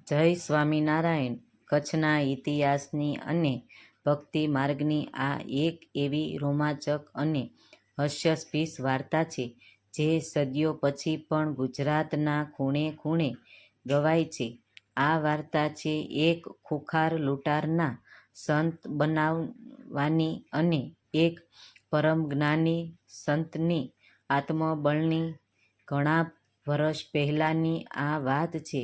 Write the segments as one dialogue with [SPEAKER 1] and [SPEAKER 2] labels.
[SPEAKER 1] જય સ્વામિનારાયણ. કચ્છના ઇતિહાસની અને ભક્તિ માર્ગની આ એક એવી રોમાંચક અને હાસ્યસ્પીસ વાર્તા છે જે સદીઓ પછી પણ ગુજરાતના ખૂણે ખૂણે ગવાય છે. આ વાર્તા છે એક ખુખાર લૂંટારના સંત બનવાની અને એક પરમ જ્ઞાની સંતની આત્મબળની. ઘણા વર્ષ પહેલાંની આ વાત છે.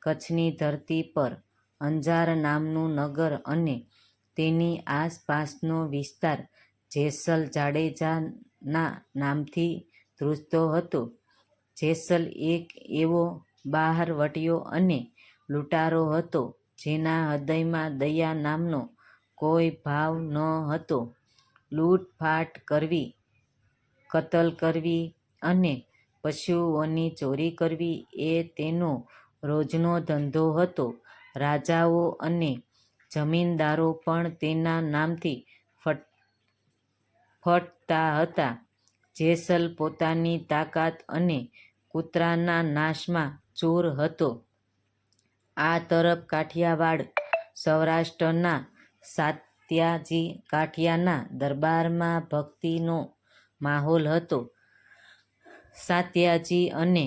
[SPEAKER 1] કચ્છની ધરતી પર અંજાર નામનું નગર અને તેની આસપાસનો વિસ્તાર જેસલ જાડેજાના નામથી ધ્રુજતો હતો. જેસલ એક એવો બહારવટીયો અને લૂંટારો હતો જેના હૃદયમાં દયા નામનો કોઈ ભાવ ન હતો. લૂંટફાટ કરવી, કતલ કરવી અને પશુઓની ચોરી કરવી એ તેનો રોજનો ધંધો હતો. રાજાઓ અને જમીનદારો પણ તેના નામથી ફટતા હતા. જેસલ પોતાની તાકાત અને કૂતરાના નાશમાં ચૂર હતો. આ તરફ કાઠિયાવાડ સૌરાષ્ટ્રના સાત્યાજી કાઠિયાના દરબારમાં ભક્તિનો માહોલ હતો. સાત્યાજી અને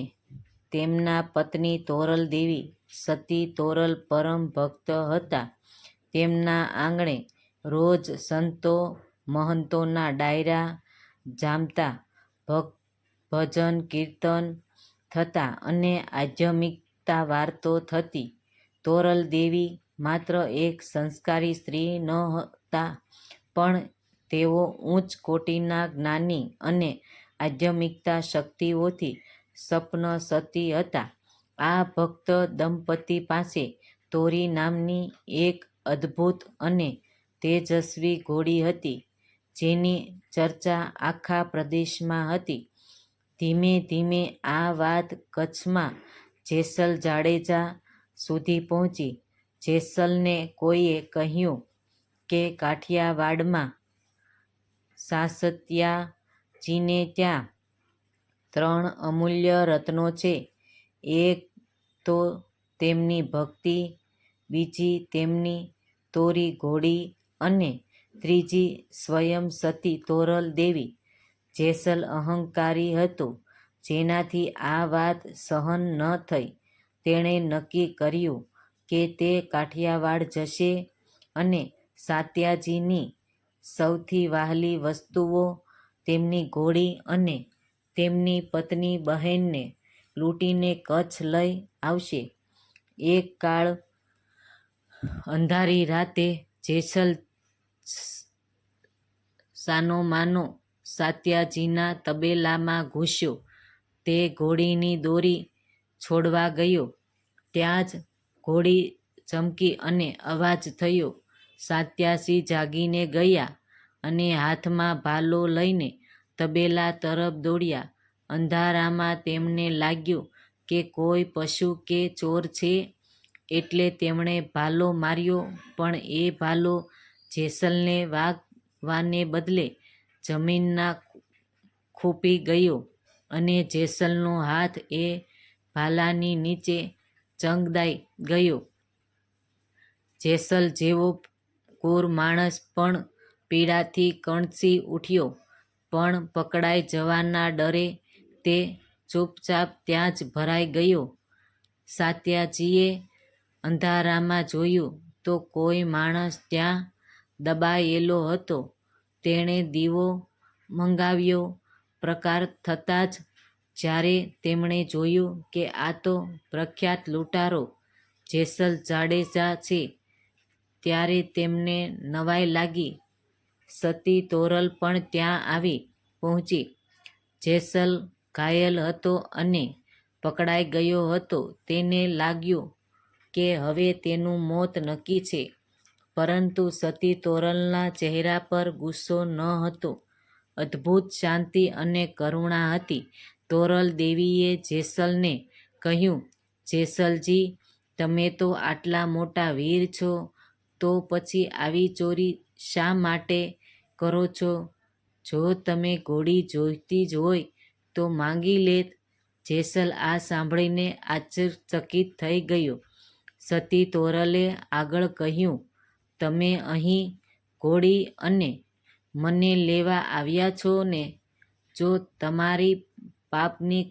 [SPEAKER 1] તેમના પત્ની તોરલ દેવી સતી તોરલ પરમ ભક્ત હતા. તેમના આંગણે રોજ સંતો મહંતોના ડાયરા જામતા, ભજન કીર્તન થતા અને આધ્યાત્મિકતા વાતો થતી. તોરલ દેવી માત્ર એક સંસ્કારી સ્ત્રી નહોતા, પણ તેઓ ઉચ્ચ કોટીના જ્ઞાની અને આધ્યાત્મિકતા શક્તિઓથી સપનસતી હતા. આ ભક્ત દંપતી પાસે તોરી નામની એક અદ્ભુત અને તેજસ્વી ઘોડી હતી, જેની ચર્ચા આખા પ્રદેશમાં હતી. ધીમે ધીમે આ વાત કચ્છમાં જેસલ જાડેજા સુધી પહોંચી. જેસલને કોઈએ કહ્યું કે કાઠિયાવાડમાં સાસત્યાજીને ત્યાં 3 અમૂલ્ય રત્નો છે. એક તો તેમની ભક્તિ, બીજી તેમની તોરી ઘોડી અને ત્રીજી સ્વયં સતી તોરલ દેવી. જેસલ અહંકારી હતો, જેનાથી આ વાત સહન ન થઈ. તેણે નક્કી કર્યું કે તે કાઠિયાવાડ જશે અને સાત્યાજીની સૌથી વહાલી વસ્તુઓ, તેમની ઘોડી અને તેમની પત્ની બહેનને લૂંટીને કચ્છ લઈ આવશે. એક કાળ અંધારી રાતે જેસલ સાનોમાનો સાત્યાજીના તબેલામાં ઘૂસ્યો. તે ઘોડીની દોરી છોડવા ગયો, ત્યાં જ ઘોડી ચમકી અને અવાજ થયો. સાત્યાજી જાગીને ગયા અને હાથમાં ભાલો લઈને તબેલા તરફ દોડ્યા. અંધારામાં તેમને લાગ્યું કે કોઈ પશુ કે ચોર છે, એટલે તેમણે ભાલો માર્યો, પણ એ ભાલો જેસલને વાગવાને બદલે જમીનમાં ખૂંપી ગયો અને જેસલનો હાથ એ ભાલાની નીચે ચંગદાઈ ગયો. જેસલ જેવો ક્રૂર માણસ પણ પીડાથી કણસી ઉઠ્યો, પણ પકડાઈ જવાના ડરે તે ચૂપચાપ ત્યાં જ ભરાઈ ગયો. સાત્યાજીએ અંધારામાં જોયું તો કોઈ માણસ ત્યાં દબાયેલો હતો. તેણે દીવો મંગાવ્યો. પ્રકાશ થતાં જ જ્યારે તેમણે જોયું કે આ તો પ્રખ્યાત લૂંટારો જેસલ જાડેજા છે, ત્યારે તેમને નવાઈ લાગી. સતી તોરલ પણ ત્યાં આવી પહોંચી. જેસલ ઘાયલ હતો અને પકડાઈ ગયો હતો. તેને લાગ્યું કે હવે તેનું મોત નક્કી છે, પરંતુ સતી તોરલના ચહેરા પર ગુસ્સો ન હતો, અદ્ભુત શાંતિ અને કરુણા હતી. તોરલ દેવીએ જેસલને કહ્યું, જેસલજી, તમે તો આટલા મોટા વીર છો, તો પછી આવી ચોરી શા માટે કરો છો? જો તમે ઘોડી જોઈતી જ હોય તો માંગી લેત. જેસલ આ સાંભળીને આશ્ચર્યચકિત થઈ ગયો. સતી તોરલે આગળ કહ્યું, તમે અહીં ઘોડી અને મને લેવા આવ્યા છો ને? જો તમારી પાપની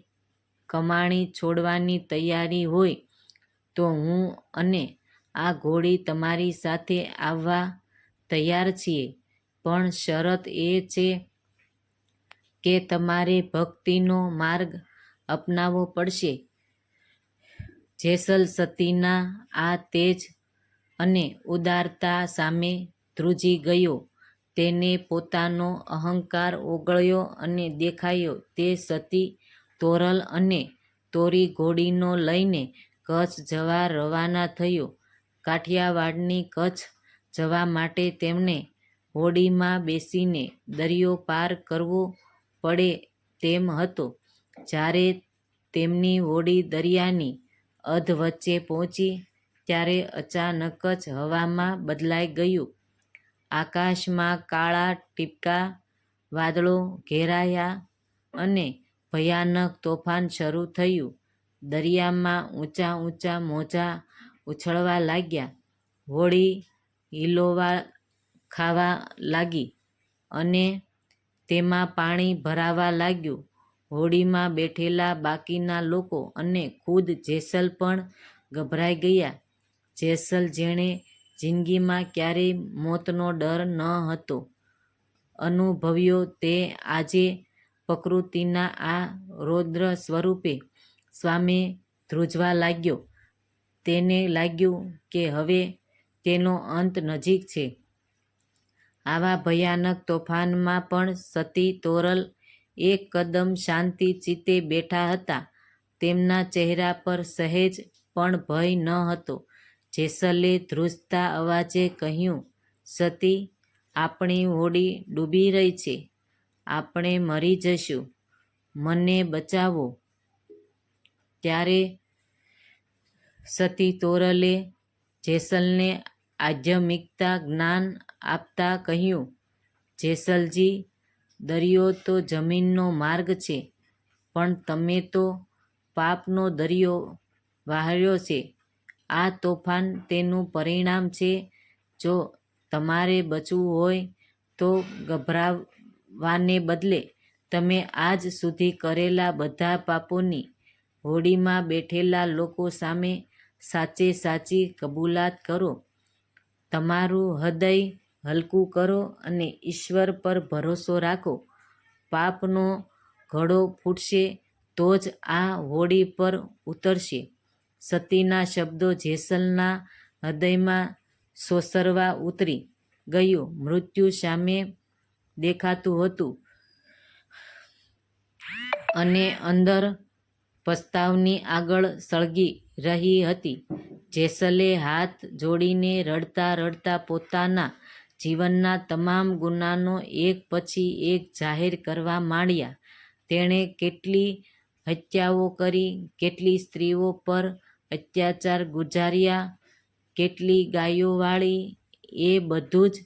[SPEAKER 1] કમાણી છોડવાની તૈયારી હોય તો હું અને આ ઘોડી તમારી સાથે આવવા તૈયાર છીએ, પણ શરત એ છે કે તમારે ભક્તિનો માર્ગ અપનાવવો પડશે. જેસલ સતીના આ તેજ અને ઉદારતા સામે ધ્રુજી ગયો. તેને પોતાનો અહંકાર ઓગળ્યો અને દેખાયો તે સતી તોરલ અને તોરી ઘોડીનો લઈને કચ્છ જવા રવાના થયો. કાઠિયાવાડની કચ્છ જવા માટે તેમણે હોડીમાં બેસીને દરિયો પાર કરવો પડે તેમ હતો. જ્યારે તેમની હોડી દરિયાની અધવચ્ચે પહોંચી ત્યારે અચાનક જ હવામાન બદલાઈ ગયું. આકાશમાં કાળા ટીપકા વાદળો ઘેરાયા અને ભયાનક તોફાન શરૂ થયું. દરિયામાં ઊંચા ઊંચા મોજાં ઉછળવા લાગ્યા. હોડી હિલોવા ખાવા લાગી અને તેમાં પાણી ભરાવા લાગ્યું. હોડીમાં બેઠેલા બાકીના લોકો અને ખુદ જેસલ પણ ગભરાઈ ગયા. જેસલ, જેણે જિંદગીમાં ક્યારેય મોતનો ડર ન હતો અનુભવ્યો, તે આજે પ્રકૃતિના આ રૌદ્ર સ્વરૂપે સામે ધ્રુજવા લાગ્યો. તેને લાગ્યું કે હવે તેનો અંત નજીક છે. આવા ભયાનક તોફાનમાં પણ સતી તોરલ એકદમ શાંતિ ચિત્તે બેઠા હતા. તેમના ચહેરા પર સહેજ પણ ભય ન હતો. જેસલે ધ્રુજતા અવાજે કહ્યું, સતી, આપણી હોડી ડૂબી રહી છે. આપણે મરી જઈશું. મને બચાવો. ત્યારે સતી તોરલે જેસલને આધ્યાત્મિકતા જ્ઞાન આપતા કહ્યું, જેસલજી, દરિયો તો જમીનનો માર્ગ છે, પણ તમે તો પાપનો દરિયો વહાવ્યો છે. આ તોફાન તેનું પરિણામ છે. જો તમારે બચવું હોય તો ગભરાવાને બદલે તમે આજ સુધી કરેલા બધા પાપોની હોડીમાં બેઠેલા લોકો સામે સાચે સાચી કબૂલાત કરો. તમારું હૃદય હલકું કરો અને ઈશ્વર પર ભરોસો રાખો. પાપનો ઘડો ફૂટશે તો જ આ હોડી પર ઉતરશે. સતીના શબ્દો જેસલના હૃદયમાં સોસરવા ઉતરી ગયું. મૃત્યુ સામે દેખાતું હતું અને અંદર પસ્તાવાની આગળ સળગી રહી હતી. જેસલે હાથ જોડીને રડતા રડતા પોતાના જીવનના તમામ ગુનાઓ એક પછી એક જાહેર કરવા માંડ્યા. તેણે કેટલી હત્યાઓ કરી, કેટલી સ્ત્રીઓ પર અત્યાચાર ગુજાર્યા, કેટલી ગાયો વાળી, એ બધું જ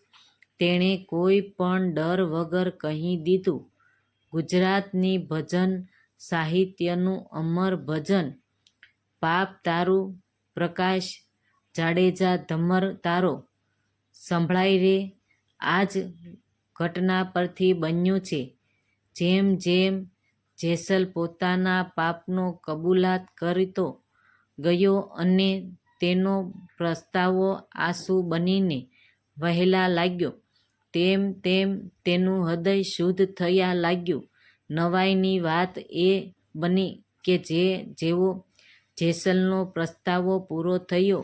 [SPEAKER 1] તેણે કોઈ પણ ડર વગર કહી દીધું. ગુજરાતની ભજન સાહિત્યનું અમર ભજન, પાપ તારું, પ્રકાશ જાડેજા ધમર તારો, સંભળાય રે. આ જ ઘટના પરથી બન્યું છે. જેમ જેમ જેસલ પોતાના પાપનો કબૂલાત કરતો ગયો અને તેનો પસ્તાવો આંસુ બનીને વહેવા લાગ્યો, તેમ તેમ તેનું હૃદય શુદ્ધ થવા લાગ્યું. નવાઈની વાત એ બની કે જેવો જેસલનો પસ્તાવો પૂરો થયો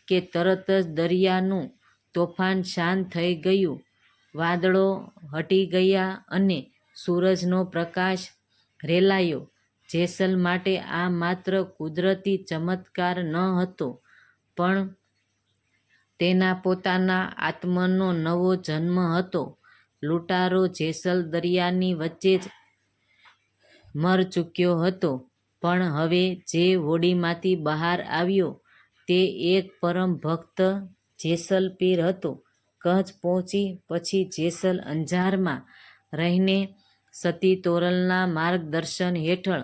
[SPEAKER 1] કે તરત જ દરિયાનું તોફાન શાંત થઈ ગયું. વાદળો હટી ગયા અને સૂરજનો પ્રકાશ રેલાયો. જેસલ માટે આ માત્ર કુદરતી ચમત્કાર ન હતો, પણ તેના પોતાના આત્માનો નવો જન્મ હતો. લૂંટારો જેસલ દરિયાની વચ્ચે જ મર ચૂક્યો હતો, પણ હવે જે હોડીમાંથી બહાર આવ્યો તે એક પરમ ભક્ત જેસલ પીર હતો. કચ્છ પહોંચી પછી જેસલ અંજારમાં રહીને સતી તોરલના માર્ગદર્શન હેઠળ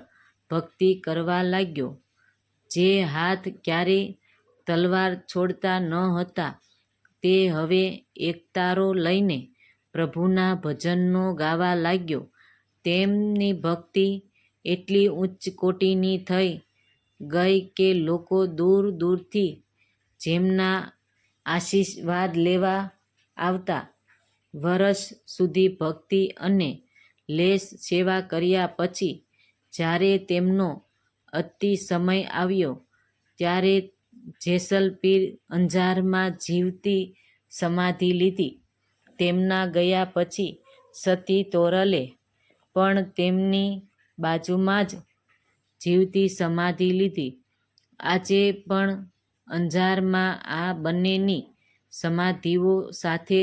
[SPEAKER 1] ભક્તિ કરવા લાગ્યો. જે હાથ ક્યારેય તલવાર છોડતા ન હતા તે હવે એકતારો લઈને પ્રભુના ભજનનો ગાવા લાગ્યો. તેમની ભક્તિ એટલી ઉચ્ચ કોટીની થઈ ગઈ કે લોકો દૂર દૂરથી જેમના આશીર્વાદ લેવા આવતા. વરસ સુધી ભક્તિ અને લેશ સેવા કર્યા પછી જ્યારે તેમનો અંતિમ સમય આવ્યો ત્યારે જેસલ પીર અંજારમાં જીવતી સમાધિ લીધી. તેમના ગયા પછી સતી તોરલે પણ તેમની બાજુમાં જ જીવતી સમાધિ લીધી. આજે પણ અંજારમાં આ બંનેની સમાધિઓ સાથે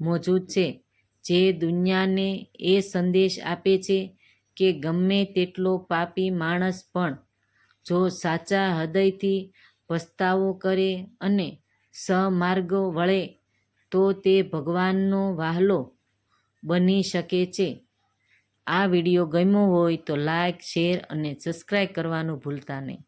[SPEAKER 1] મોજૂદ છે, જે દુનિયાને એ સંદેશ આપે છે કે ગમે તેટલો પાપી માણસ પણ જો સાચા હૃદયથી પસ્તાવો કરે અને સન્માર્ગ વળે તો તે ભગવાનનો વહાલો બની શકે છે. આ વિડીયો ગમ્યો હોય તો લાઇક, શેર અને સબસ્ક્રાઈબ કરવાનું ભૂલતા નહીં.